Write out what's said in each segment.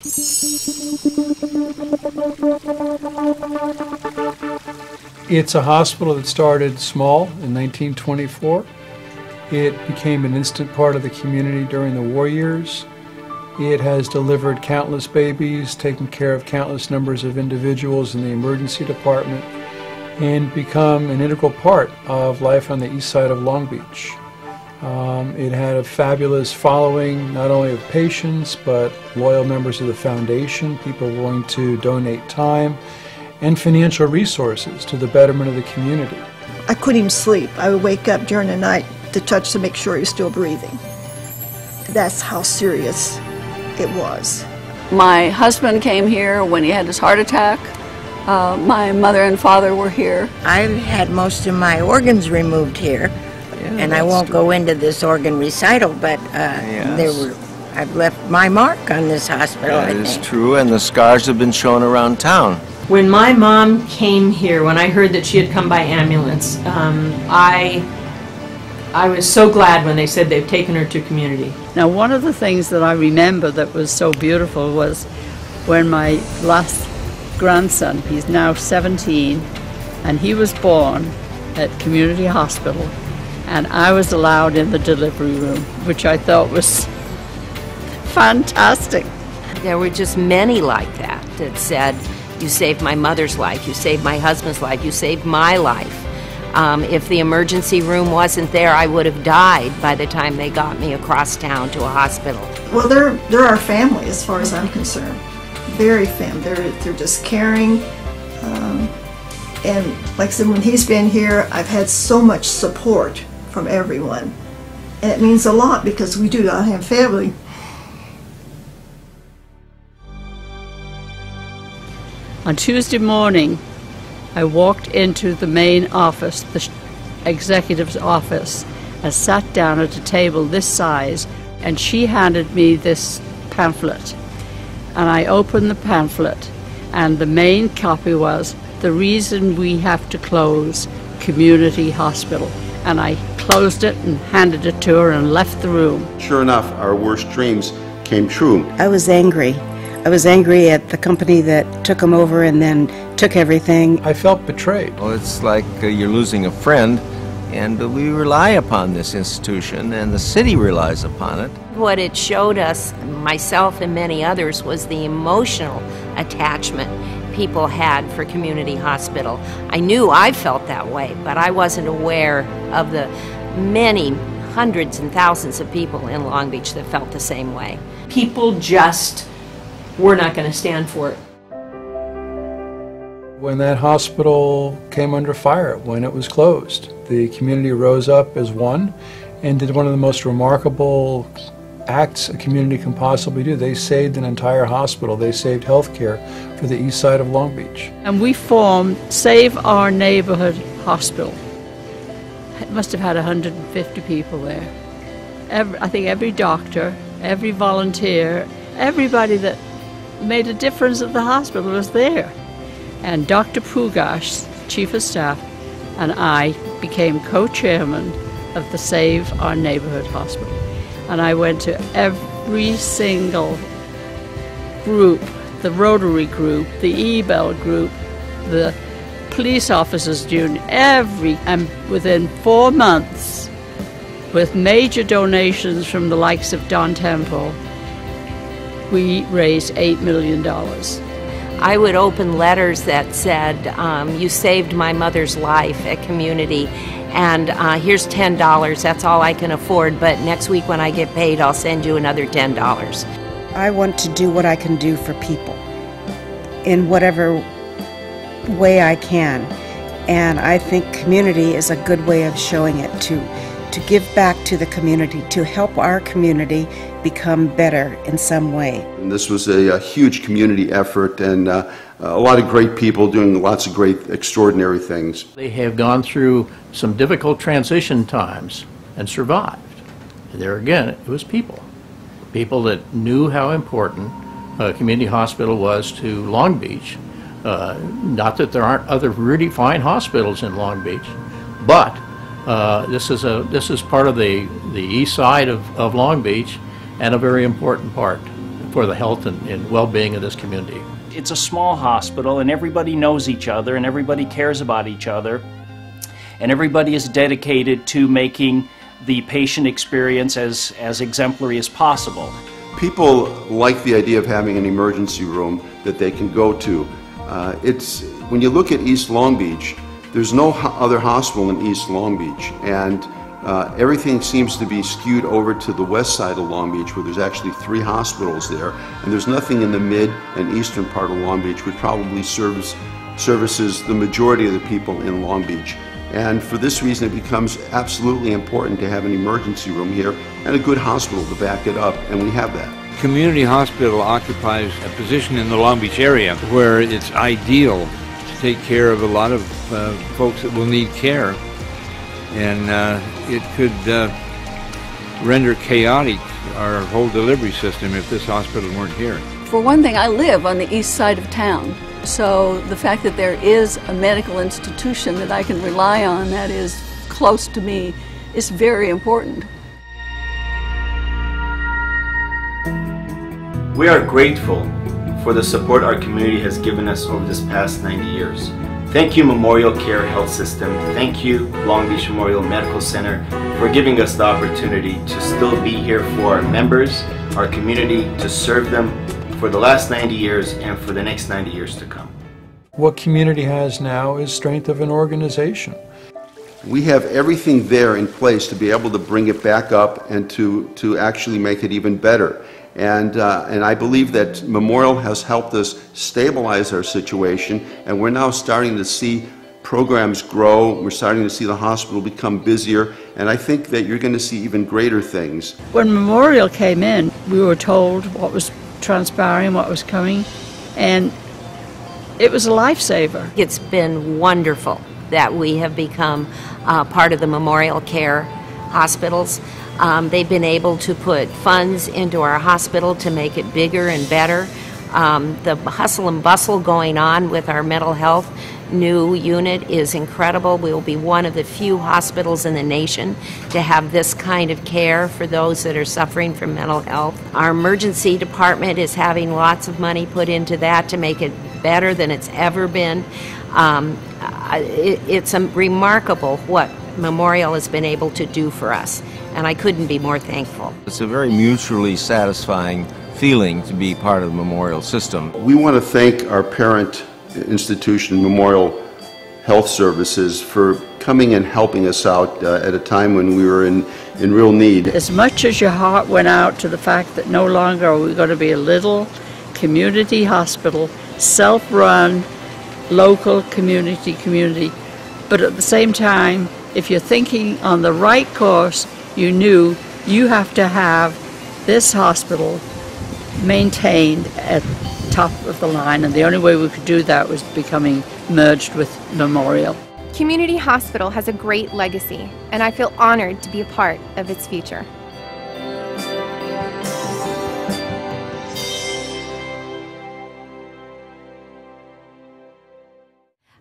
It's a hospital that started small in 1924. It became an instant part of the community during the war years. It has delivered countless babies, taken care of countless numbers of individuals in the emergency department, and become an integral part of life on the east side of Long Beach. It had a fabulous following, not only of patients, but loyal members of the foundation, people willing to donate time and financial resources to the betterment of the community. I couldn't even sleep. I would wake up during the night to touch to make sure he was still breathing. That's how serious it was. My husband came here when he had his heart attack. My mother and father were here. I've had most of my organs removed here, and I won't go into this organ recital, but I've left my mark on this hospital. That is true, and the scars have been shown around town. When my mom came here, when I heard that she had come by ambulance, I was so glad when they said they've taken her to community. Now, one of the things that I remember that was so beautiful was when my last grandson, he's now 17, and he was born at Community Hospital, and I was allowed in the delivery room, which I thought was fantastic. There were just many like that said, you saved my mother's life, you saved my husband's life, you saved my life. If the emergency room wasn't there, I would have died by the time they got me across town to a hospital. Well, they're our family as far as I'm concerned. Very family. They're just caring. And like I said, when he's been here, I've had so much support from everyone. And it means a lot because we do not have family. On Tuesday morning, I walked into the main office, the executive's office, and sat down at a table this size, and she handed me this pamphlet. And I opened the pamphlet, and the main copy was, "The reason we have to close Community Hospital." And I closed it and handed it to her and left the room. Sure enough, our worst dreams came true. I was angry. I was angry at the company that took them over and then took everything. I felt betrayed. Well, it's like you're losing a friend, and we rely upon this institution, and the city relies upon it. What it showed us, myself and many others, was the emotional attachment people had for Community Hospital. I knew I felt that way, but I wasn't aware of the many hundreds and thousands of people in Long Beach that felt the same way. People just were not going to stand for it. When that hospital came under fire, when it was closed, the community rose up as one and did one of the most remarkable acts a community can possibly do. They saved an entire hospital. They saved health care for the east side of Long Beach. And we formed Save Our Neighborhood Hospital. It must have had 150 people there. I think every doctor, every volunteer, everybody that made a difference at the hospital was there. And Dr. Pugash, Chief of Staff, and I became co-chairman of the Save Our Neighborhood Hospital. And I went to every single group, the Rotary group, the E-Bell group, the police officers union, and within 4 months, with major donations from the likes of Don Temple, we raised $8 million. I would open letters that said, you saved my mother's life at Community, and here's $10, that's all I can afford, but next week when I get paid, I'll send you another $10. I want to do what I can do for people in whatever way I can. And I think community is a good way of showing it, to give back to the community, to help our community become better in some way. And this was a huge community effort, and a lot of great people doing lots of great, extraordinary things. They have gone through some difficult transition times and survived. And there again, it was people. People that knew how important Community Hospital was to Long Beach. Not that there aren't other really fine hospitals in Long Beach, but this is part of the east side of Long Beach, and a very important part for the health and well-being of this community. It's a small hospital, and everybody knows each other, and everybody cares about each other, and everybody is dedicated to making the patient experience as exemplary as possible. People like the idea of having an emergency room that they can go to. When you look at East Long Beach, there's no other hospital in East Long Beach, and everything seems to be skewed over to the west side of Long Beach, where there's actually 3 hospitals there, and there's nothing in the mid and eastern part of Long Beach, which probably services the majority of the people in Long Beach. And for this reason, it becomes absolutely important to have an emergency room here and a good hospital to back it up, and we have that. Community hospital occupies a position in the Long Beach area where it's ideal to take care of a lot of folks that will need care, and it could render chaotic our whole delivery system if this hospital weren't here. For one thing, I live on the east side of town, so the fact that there is a medical institution that I can rely on that is close to me is very important. We are grateful for the support our community has given us over this past 90 years. Thank you, Memorial Care Health System. Thank you, Long Beach Memorial Medical Center, for giving us the opportunity to still be here for our members, our community, to serve them for the last 90 years and for the next 90 years to come. What community has now is strength of an organization. We have everything there in place to be able to bring it back up and to actually make it even better. And I believe that Memorial has helped us stabilize our situation, and we're now starting to see programs grow. We're starting to see the hospital become busier, and I think that you're going to see even greater things. When Memorial came in, we were told what was transpiring, what was coming, and it was a lifesaver. It's been wonderful that we have become part of the Memorial Care hospitals. They've been able to put funds into our hospital to make it bigger and better. The hustle and bustle going on with our mental health new unit is incredible. We will be one of the few hospitals in the nation to have this kind of care for those that are suffering from mental health. Our emergency department is having lots of money put into that to make it better than it's ever been. It's remarkable what Memorial has been able to do for us, and I couldn't be more thankful. It's a very mutually satisfying feeling to be part of the Memorial system. We want to thank our parent institution, Memorial Health Services, for coming and helping us out at a time when we were in real need. As much as your heart went out to the fact that no longer are we going to be a little community hospital, self-run, local community, but at the same time, if you're thinking on the right course, you knew you have to have this hospital maintained at top of the line, and the only way we could do that was becoming merged with Memorial. Community Hospital has a great legacy, and I feel honored to be a part of its future.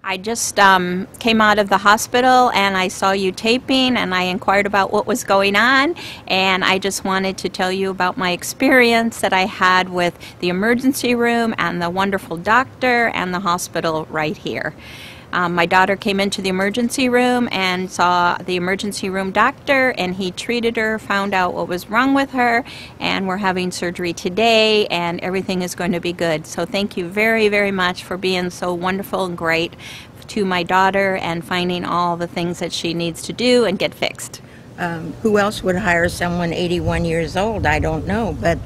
I just came out of the hospital and I saw you taping and I inquired about what was going on, and I just wanted to tell you about my experience that I had with the emergency room and the wonderful doctor and the hospital right here. My daughter came into the emergency room and saw the emergency room doctor, and he treated her, found out what was wrong with her, and we're having surgery today, and everything is going to be good. So thank you very, very much for being so wonderful and great to my daughter and finding all the things that she needs to do and get fixed. Who else would hire someone 81 years old? I don't know, but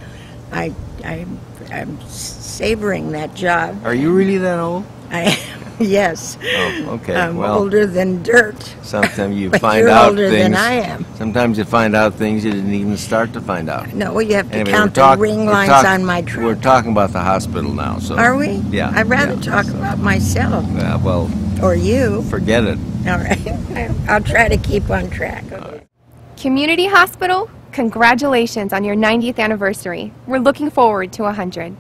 I'm savoring that job. Are you really that old? Yes. Oh, okay. I'm well, older than dirt. Sometimes you But find you're out older things. than I am. Sometimes you find out things you didn't even start to find out. No, well, you have to Anyway, count we're the ring lines on my truck. We're talking about the hospital now. So. Are we? Yeah. I'd rather yeah. talk about myself. Well. Or you. Forget it. All right. I'll try to keep on track. Okay. Community Hospital, congratulations on your 90th anniversary. We're looking forward to 100.